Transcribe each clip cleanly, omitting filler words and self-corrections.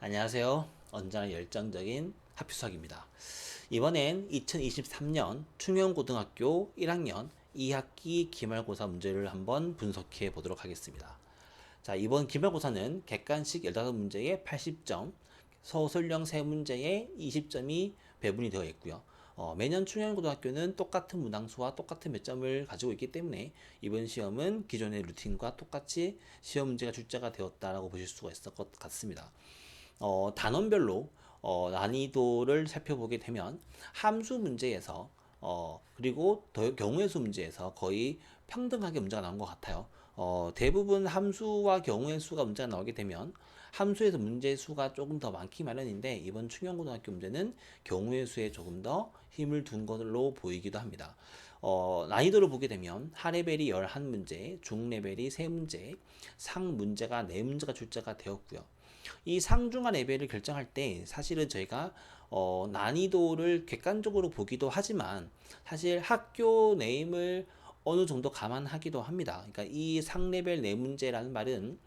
안녕하세요. 언제나 열정적인 하필수학입니다. 이번엔 2023년 충영고등학교 1학년 2학기 기말고사 문제를 한번 분석해 보도록 하겠습니다. 자, 이번 기말고사는 객관식 15문제에 80점, 서술형 3문제에 20점이 배분이 되어 있고요. 매년 충영고등학교는 똑같은 문항수와 똑같은 몇 점을 가지고 있기 때문에 이번 시험은 기존의 루틴과 똑같이 시험 문제가 출제가 되었다라고 보실 수가 있을 것 같습니다. 단원별로 난이도를 살펴보게 되면 함수 문제에서 그리고 경우의 수 문제에서 거의 평등하게 문제가 나온 것 같아요. 대부분 함수와 경우의 수가 문제가 나오게 되면 함수에서 문제 수가 조금 더 많기 마련인데 이번 충영고등학교 문제는 경우의 수에 조금 더 힘을 둔 것으로 보이기도 합니다. 난이도를 보게 되면 하레벨이 11문제, 중레벨이 3문제, 상문제가 4문제가 출제가 되었고요. 이 상중하 레벨을 결정할 때 사실은 저희가 난이도를 객관적으로 보기도 하지만 사실 학교 네임을 어느 정도 감안하기도 합니다. 그러니까 이 상레벨 네 문제라는 말은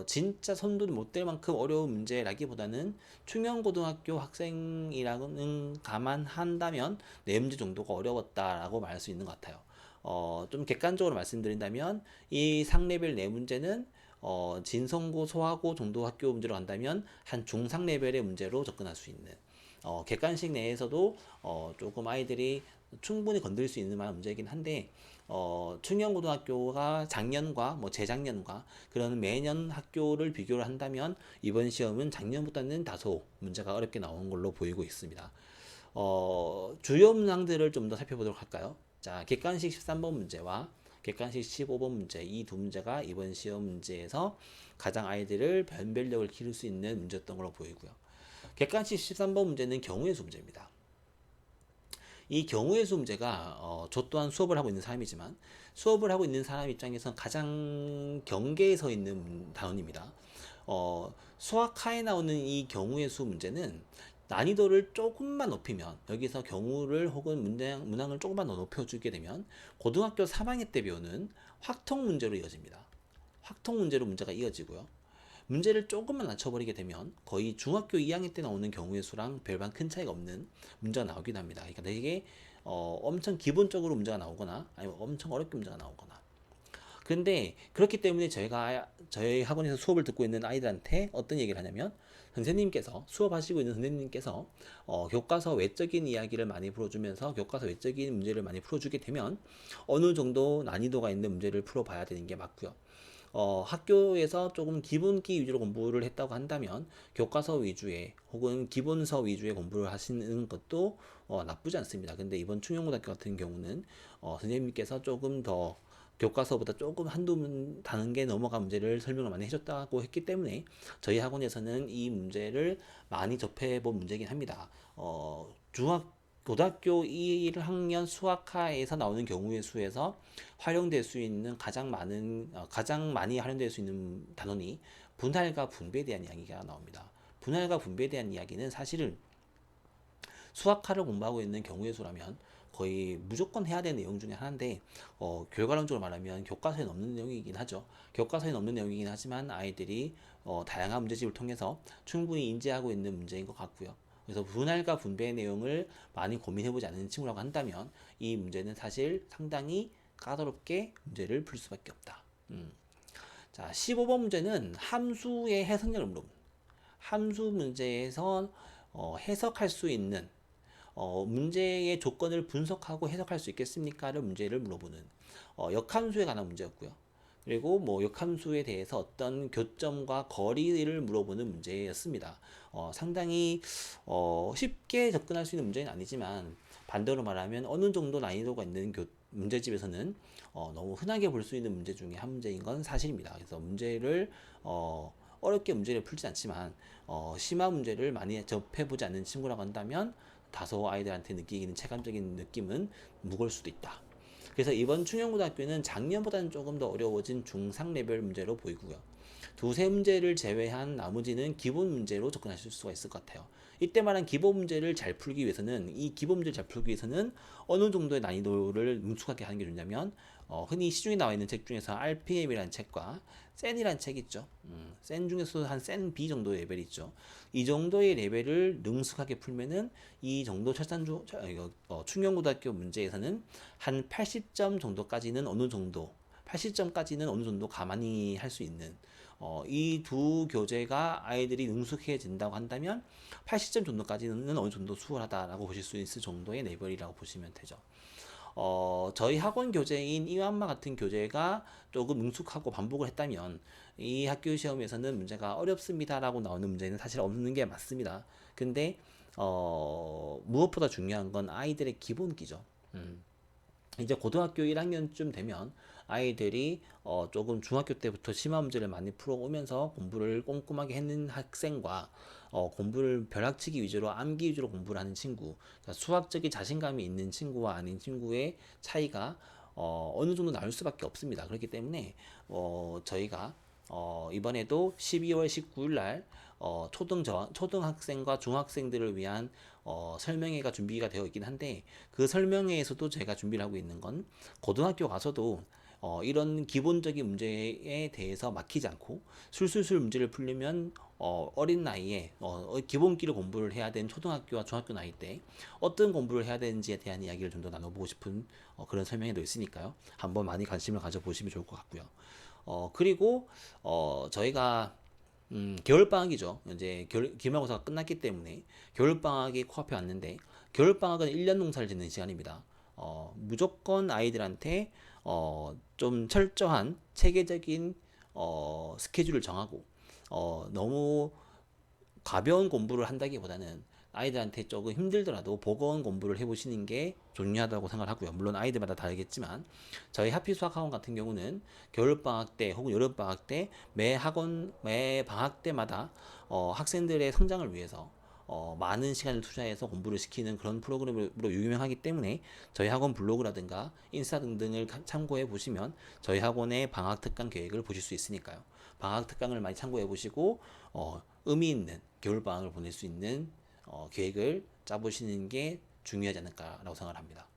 진짜 손도 못 댈 만큼 어려운 문제라기보다는 충영고등학교 학생이라는 감안한다면 네 문제 정도가 어려웠다라고 말할 수 있는 것 같아요. 좀 객관적으로 말씀드린다면 이 상레벨 네 문제는 진성고, 소하고 정도 학교 문제로 간다면 한 중상 레벨의 문제로 접근할 수 있는 객관식 내에서도 조금 아이들이 충분히 건드릴 수 있는 만한 문제이긴 한데 충영고등학교가 작년과 뭐 재작년과 그런 매년 학교를 비교를 한다면 이번 시험은 작년보다는 다소 문제가 어렵게 나온 걸로 보이고 있습니다. 주요 문항들을 좀 더 살펴보도록 할까요? 자, 객관식 13번 문제와 객관식 15번 문제 이 두 문제가 이번 시험 문제에서 가장 아이들을 변별력을 기를 수 있는 문제였던 걸로 보이고요. 객관식 13번 문제는 경우의 수 문제입니다. 이 경우의 수 문제가 저 또한 수업을 하고 있는 사람이지만 수업을 하고 있는 사람 입장에서 가장 경계에 서 있는 단원입니다. 수학하에 나오는 이 경우의 수 문제는 난이도를 조금만 높이면 여기서 경우를 혹은 문항을 조금만 더 높여주게 되면 고등학교 3학년 때 배우는 확통 문제로 이어집니다. 확통 문제로 문제가 이어지고요. 문제를 조금만 낮춰버리게 되면 거의 중학교 2학년 때 나오는 경우의 수랑 별반 큰 차이가 없는 문제가 나오긴 합니다. 그러니까 되게 엄청 기본적으로 문제가 나오거나 아니면 엄청 어렵게 문제가 나오거나. 그런데 그렇기 때문에 저희 학원에서 수업을 듣고 있는 아이들한테 어떤 얘기를 하냐면 선생님께서 수업하시고 있는 선생님께서 교과서 외적인 이야기를 많이 풀어주면서 교과서 외적인 문제를 많이 풀어주게 되면 어느 정도 난이도가 있는 문제를 풀어봐야 되는 게 맞고요. 학교에서 조금 기본기 위주로 공부를 했다고 한다면 교과서 위주의 혹은 기본서 위주의 공부를 하시는 것도 나쁘지 않습니다. 근데 이번 충영고등학교 같은 경우는 선생님께서 조금 더 교과서보다 조금 한두 단계 넘어간 문제를 설명을 많이 해줬다고 했기 때문에 저희 학원에서는 이 문제를 많이 접해본 문제긴 합니다. 고등학교 1학년 수학과에서 나오는 경우의 수에서 활용될 수 있는 가장 많이 활용될 수 있는 단원이 분할과 분배에 대한 이야기가 나옵니다. 분할과 분배에 대한 이야기는 사실은 수학과를 공부하고 있는 경우의 수라면 거의 무조건 해야 되는 내용 중에 하나인데 결과론적으로 말하면 교과서에 없는 내용이긴 하죠. 교과서에 없는 내용이긴 하지만 아이들이 다양한 문제집을 통해서 충분히 인지하고 있는 문제인 것 같고요. 그래서 분할과 분배의 내용을 많이 고민해보지 않는 친구라고 한다면 이 문제는 사실 상당히 까다롭게 문제를 풀 수밖에 없다. 자, 15번 문제는 함수의 해석력을 물어봅니다. 함수 문제에서 해석할 수 있는 문제의 조건을 분석하고 해석할 수 있겠습니까를 문제를 물어보는 역함수에 관한 문제였고요. 그리고 뭐 역함수에 대해서 어떤 교점과 거리를 물어보는 문제였습니다. 상당히 쉽게 접근할 수 있는 문제는 아니지만 반대로 말하면 어느 정도 난이도가 있는 문제집에서는 너무 흔하게 볼 수 있는 문제 중에 한 문제인 건 사실입니다. 그래서 문제를 어렵게 문제를 풀지 않지만 심한 문제를 많이 접해보지 않는 친구라고 한다면 다소 아이들한테 느끼기는 체감적인 느낌은 무거울 수도 있다. 그래서 이번 충영고등학교는 작년보다는 조금 더 어려워진 중상 레벨 문제로 보이고요. 두세 문제를 제외한 나머지는 기본 문제로 접근하실 수가 있을 것 같아요. 이때 말한 기본 문제를 잘 풀기 위해서는 어느 정도의 난이도를 능숙하게 하는 게 좋냐면 흔히 시중에 나와 있는 책 중에서 RPM이라는 책과 센이라는 책 있죠. 센 중에서도 한 센 B 정도의 레벨이 있죠. 이 정도의 레벨을 능숙하게 풀면은 이 정도 충영고등학교 문제에서는 한 80점 정도까지는 어느 정도 80점까지는 어느 정도 가만히 할 수 있는 이 두 교재가 아이들이 능숙해진다고 한다면 80점 정도까지는 어느 정도 수월하다라고 보실 수 있을 정도의 레벨이라고 보시면 되죠. 저희 학원 교재인 이완마 같은 교재가 조금 능숙하고 반복을 했다면 이 학교 시험에서는 문제가 어렵습니다라고 나오는 문제는 사실 없는 게 맞습니다. 근데 무엇보다 중요한 건 아이들의 기본기죠. 이제 고등학교 1학년쯤 되면 아이들이 조금 중학교 때부터 심화 문제를 많이 풀어오면서 공부를 꼼꼼하게 했는 학생과 공부를 벼락치기 위주로 암기 위주로 공부를 하는 친구, 그러니까 수학적인 자신감이 있는 친구와 아닌 친구의 차이가 어느 정도 나올 수밖에 없습니다. 그렇기 때문에 저희가 이번에도 12월 19일 날 초등학생과 중학생들을 위한 설명회가 준비가 되어 있긴 한데 그 설명회에서도 제가 준비를 하고 있는 건 고등학교 가서도 이런 기본적인 문제에 대해서 막히지 않고 술술술 문제를 풀려면 어린 나이에 기본기를 공부를 해야 되는 초등학교와 중학교 나이 때 어떤 공부를 해야 되는지에 대한 이야기를 좀 더 나눠보고 싶은 그런 설명회도 있으니까요. 한번 많이 관심을 가져보시면 좋을 것 같고요. 그리고 저희가 겨울방학이죠. 이제 기말고사가 끝났기 때문에 겨울방학이 코앞에 왔는데 겨울방학은 1년 농사를 짓는 시간입니다. 무조건 아이들한테 좀 철저한 체계적인 스케줄을 정하고 너무 가벼운 공부를 한다기보다는 아이들한테 조금 힘들더라도 버거운 공부를 해보시는 게 중요하다고 생각을 하고요. 물론 아이들마다 다르겠지만 저희 하피수학학원 같은 경우는 겨울방학 때 혹은 여름방학 때 매 방학 때마다 학생들의 성장을 위해서 많은 시간을 투자해서 공부를 시키는 그런 프로그램으로 유명하기 때문에 저희 학원 블로그라든가 인스타 등등을 참고해 보시면 저희 학원의 방학 특강 계획을 보실 수 있으니까요. 방학 특강을 많이 참고해 보시고 의미 있는 겨울 방학을 보낼 수 있는 계획을 짜보시는 게 중요하지 않을까라고 생각을 합니다.